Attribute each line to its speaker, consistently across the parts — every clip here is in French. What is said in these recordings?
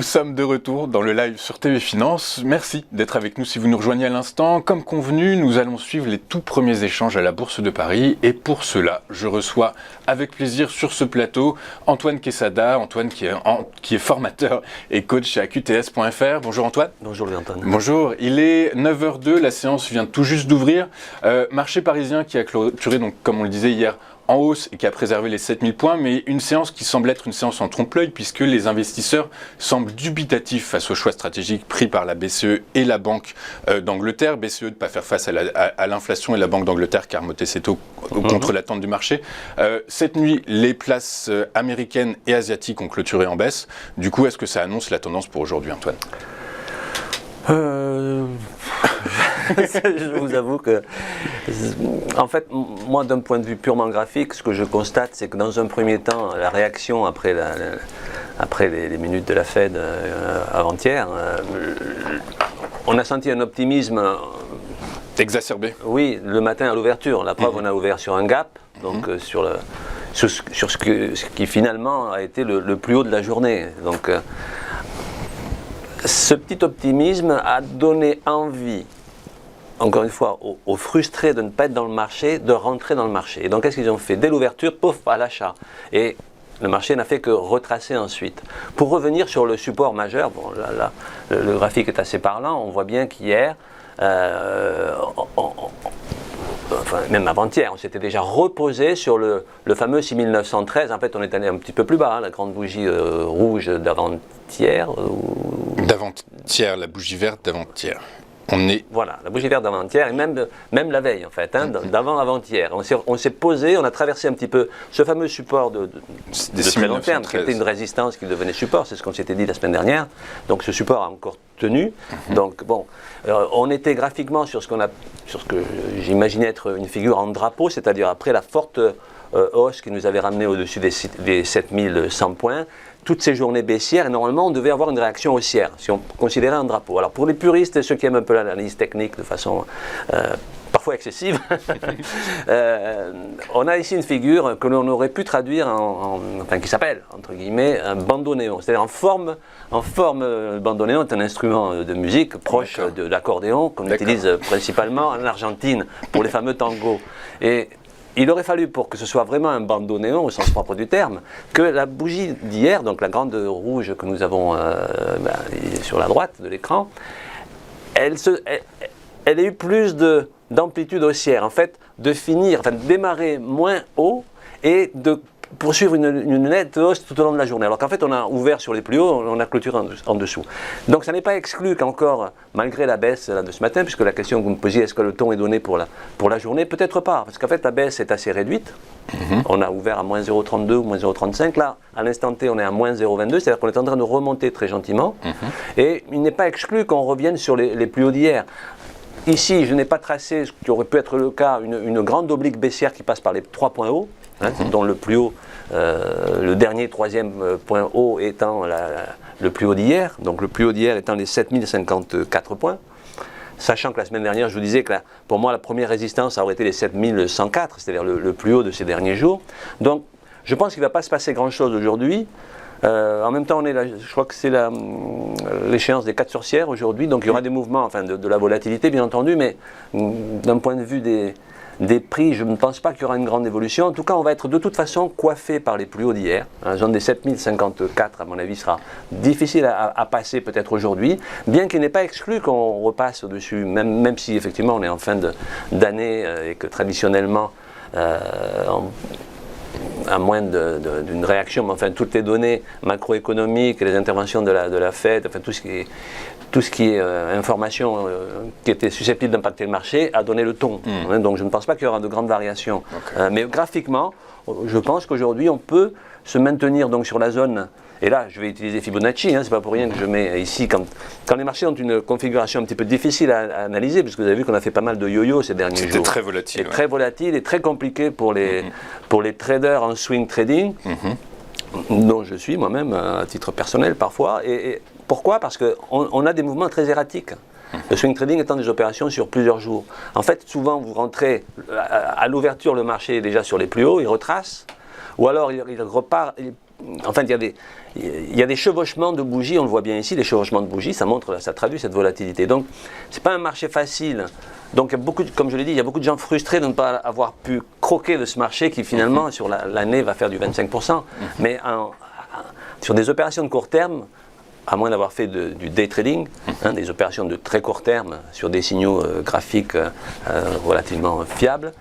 Speaker 1: sommes de retour dans le live sur TV Finance. Merci d'être avec nous si vous nous rejoignez à l'instant. Comme convenu, nous allons suivre les tout premiers échanges à la Bourse de Paris. Et pour cela, je reçois avec plaisir sur ce plateau Antoine Quesada. Antoine qui est formateur et coach chez AQTS.fr. Bonjour Antoine.
Speaker 2: Bonjour Antoine.
Speaker 1: Bonjour, il est 9h02, la séance vient tout juste d'ouvrir. Marché parisien qui a clôturé, donc, comme on le disait hier, en hausse et qui a préservé les 7000 points, mais une séance qui semble être une séance en trompe-l'œil puisque les investisseurs semblent dubitatifs face aux choix stratégiques pris par la BCE et la Banque d'Angleterre. BCE de ne pas faire face à l'inflation et la Banque d'Angleterre qui a remonté ses taux contre l'attente du marché. Cette nuit, les places américaines et asiatiques ont clôturé en baisse. Du coup, est-ce que ça annonce la tendance pour aujourd'hui, Antoine ?
Speaker 2: Je vous avoue que, en fait, moi d'un point de vue purement graphique, ce que je constate, c'est que dans un premier temps, la réaction après les minutes de la Fed avant-hier, on a senti un optimisme
Speaker 1: exacerbé.
Speaker 2: Oui, le matin à l'ouverture. La preuve, on a ouvert sur un gap, donc sur ce qui finalement a été le plus haut de la journée. Donc, ce petit optimisme a donné envie, encore une fois, aux frustrés de ne pas être dans le marché, de rentrer dans le marché. Et donc, qu'est-ce qu'ils ont fait ? Dès l'ouverture, pouf, à l'achat. Et le marché n'a fait que retracer ensuite. Pour revenir sur le support majeur, bon, là, le graphique est assez parlant, on voit bien qu'hier, enfin, même avant-hier, on s'était déjà reposé sur le fameux 6913. En fait, on est allé un petit peu plus bas, hein, la grande bougie rouge d'avant-hier.
Speaker 1: D'avant-hier, la bougie verte d'avant-hier.
Speaker 2: Voilà, la bougie verte d'avant-hier et même la veille en fait, hein, d'avant-avant-hier. On s'est posé, on a traversé un petit peu ce fameux support de très long terme qui était une résistance qui devenait support, c'est ce qu'on s'était dit la semaine dernière. Donc ce support a encore tenu. Donc bon, on était graphiquement sur ce que j'imaginais être une figure en drapeau, c'est-à-dire après la forte hausse qui nous avait ramené au-dessus des 7100 points. Toutes ces journées baissières, et normalement on devait avoir une réaction haussière, si on considérait un drapeau. Alors pour les puristes et ceux qui aiment un peu l'analyse technique de façon parfois excessive, on a ici une figure que l'on aurait pu traduire enfin qui s'appelle, entre guillemets, un bandeau néon. C'est-à-dire en forme, le bandeau néon est un instrument de musique proche de l'accordéon qu'on utilise principalement en Argentine pour les fameux tangos. Et il aurait fallu, pour que ce soit vraiment un bandeau néon au sens propre du terme, que la bougie d'hier, donc la grande rouge que nous avons sur la droite de l'écran, elle ait eu plus d'amplitude haussière, en fait, de démarrer moins haut et de poursuivre une nette hausse tout au long de la journée. Alors qu'en fait, on a ouvert sur les plus hauts, on a clôturé en dessous. Donc ça n'est pas exclu qu'encore, malgré la baisse de ce matin, puisque la question que vous me posiez, est-ce que le ton est donné pour la journée ? Peut-être pas, parce qu'en fait, la baisse est assez réduite. On a ouvert à moins 0,32 ou moins 0,35. Là, à l'instant T, on est à moins 0,22, c'est-à-dire qu'on est en train de remonter très gentiment. Et il n'est pas exclu qu'on revienne sur les plus hauts d'hier. Ici, je n'ai pas tracé, ce qui aurait pu être le cas, une grande oblique baissière qui passe par les 3 points hauts, dont le plus haut, le dernier troisième point haut étant le plus haut d'hier, donc le plus haut d'hier étant les 7054 points, sachant que la semaine dernière, je vous disais que pour moi, la première résistance aurait été les 7104, c'est-à-dire le plus haut de ces derniers jours. Donc, je pense qu'il ne va pas se passer grand-chose aujourd'hui. En même temps, je crois que c'est l'échéance des 4 sorcières aujourd'hui, donc il y aura des mouvements, enfin de la volatilité bien entendu, mais d'un point de vue des prix, je ne pense pas qu'il y aura une grande évolution. En tout cas, on va être de toute façon coiffé par les plus hauts d'hier. La zone des 7054, à mon avis, sera difficile à passer peut-être aujourd'hui, bien qu'il n'est pas exclu qu'on repasse au-dessus, même si effectivement on est en fin d'année et que traditionnellement, à moins d'une réaction, mais enfin toutes les données macroéconomiques et les interventions de la Fed, enfin tout ce qui est information qui était susceptible d'impacter le marché a donné le ton. Donc je ne pense pas qu'il y aura de grandes variations. Mais graphiquement, je pense qu'aujourd'hui on peut se maintenir donc sur la zone. Et là, je vais utiliser Fibonacci, c'est pas pour rien que je mets ici, quand les marchés ont une configuration un petit peu difficile à analyser, puisque vous avez vu qu'on a fait pas mal de yo-yo ces derniers jours.
Speaker 1: C'était très volatile.
Speaker 2: Très volatile et très compliqué pour les traders en swing trading, dont je suis moi-même à titre personnel parfois. Et pourquoi ? Parce qu'on a des mouvements très erratiques. Le swing trading étant des opérations sur plusieurs jours. En fait, souvent, vous rentrez à l'ouverture, le marché est déjà sur les plus hauts, il retrace, ou alors il repart. enfin, il y a des chevauchements de bougies, on le voit bien ici, les chevauchements de bougies, ça traduit cette volatilité. Donc, c'est pas un marché facile. Donc, comme je l'ai dit, il y a beaucoup de gens frustrés de ne pas avoir pu croquer de ce marché qui, finalement, sur l'année, va faire du 25%. Mais sur des opérations de court terme, à moins d'avoir fait du day trading, des opérations de très court terme sur des signaux graphiques relativement fiables,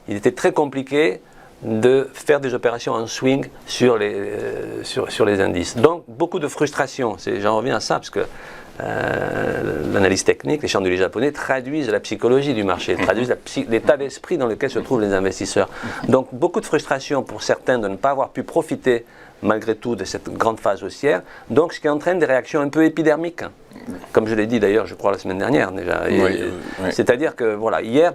Speaker 2: il était très compliqué de faire des opérations en swing sur les indices. Donc, beaucoup de frustration. J'en reviens à ça, parce que l'analyse technique, les chandeliers japonais traduisent la psychologie du marché, traduisent l'état d'esprit dans lequel se trouvent les investisseurs. Donc, beaucoup de frustration pour certains de ne pas avoir pu profiter, malgré tout, de cette grande phase haussière. Donc, ce qui entraîne des réactions un peu épidermiques. Comme je l'ai dit d'ailleurs, je crois, la semaine dernière déjà. C'est-à-dire que, voilà, hier,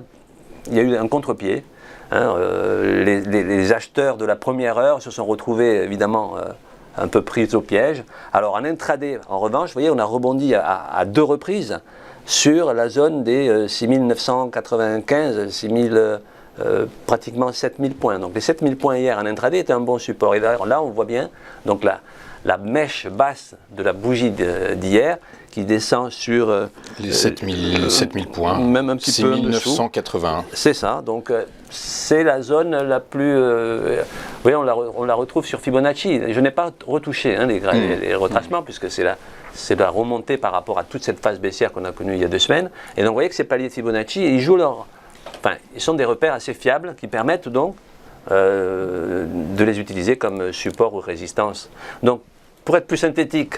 Speaker 2: il y a eu un contre-pied. Les acheteurs de la première heure se sont retrouvés évidemment un peu pris au piège. Alors en intraday, en revanche, vous voyez, on a rebondi à 2 reprises sur la zone des 6995, pratiquement 7000 points. Donc les 7000 points hier en intraday étaient un bon support. Et là on voit bien donc la mèche basse de la bougie d'hier qui descend sur
Speaker 1: les 7000 points,
Speaker 2: même un petit
Speaker 1: 6981.
Speaker 2: C'est ça, donc c'est la zone la plus... vous voyez, on la retrouve sur Fibonacci. Je n'ai pas retouché les retracements, puisque c'est la remontée par rapport à toute cette phase baissière qu'on a connue il y a 2 semaines. Et donc vous voyez que ces paliers de Fibonacci, ils sont des repères assez fiables qui permettent donc de les utiliser comme support ou résistance. Donc, pour être plus synthétique,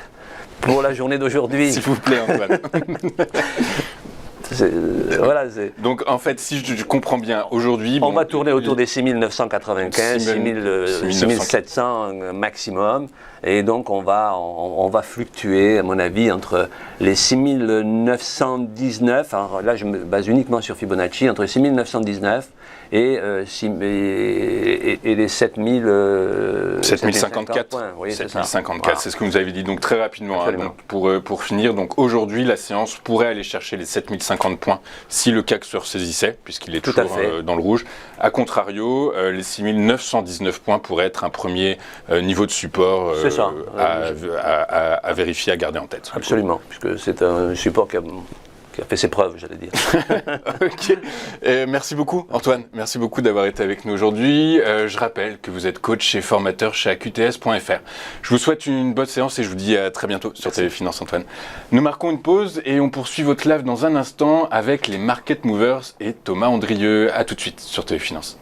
Speaker 2: pour la journée d'aujourd'hui...
Speaker 1: S'il vous plaît, Antoine. Donc, en fait, si je comprends bien, aujourd'hui...
Speaker 2: On va tourner autour des 6995, 6700 maximum. Et donc, on va fluctuer, à mon avis, entre les 6919, alors là, je me base uniquement sur Fibonacci, entre 6919 et les
Speaker 1: 7054
Speaker 2: points. Oui,
Speaker 1: 7054, c'est ce que vous avez dit. Donc très rapidement, donc, pour finir, donc aujourd'hui la séance pourrait aller chercher les 7050 points si le CAC se ressaisissait, puisqu'il est toujours dans le rouge. A contrario, les 6919 points pourraient être un premier niveau de support à vérifier, à garder en tête.
Speaker 2: Absolument, puisque c'est un support qui a fait ses preuves, j'allais dire.
Speaker 1: Ok. Merci beaucoup, Antoine. Merci beaucoup d'avoir été avec nous aujourd'hui. Je rappelle que vous êtes coach et formateur chez AQTS.fr. Je vous souhaite une bonne séance et je vous dis à très bientôt sur Téléfinance, Antoine. Nous marquons une pause et on poursuit votre live dans un instant avec les Market Movers et Thomas Andrieux. À tout de suite sur Téléfinance.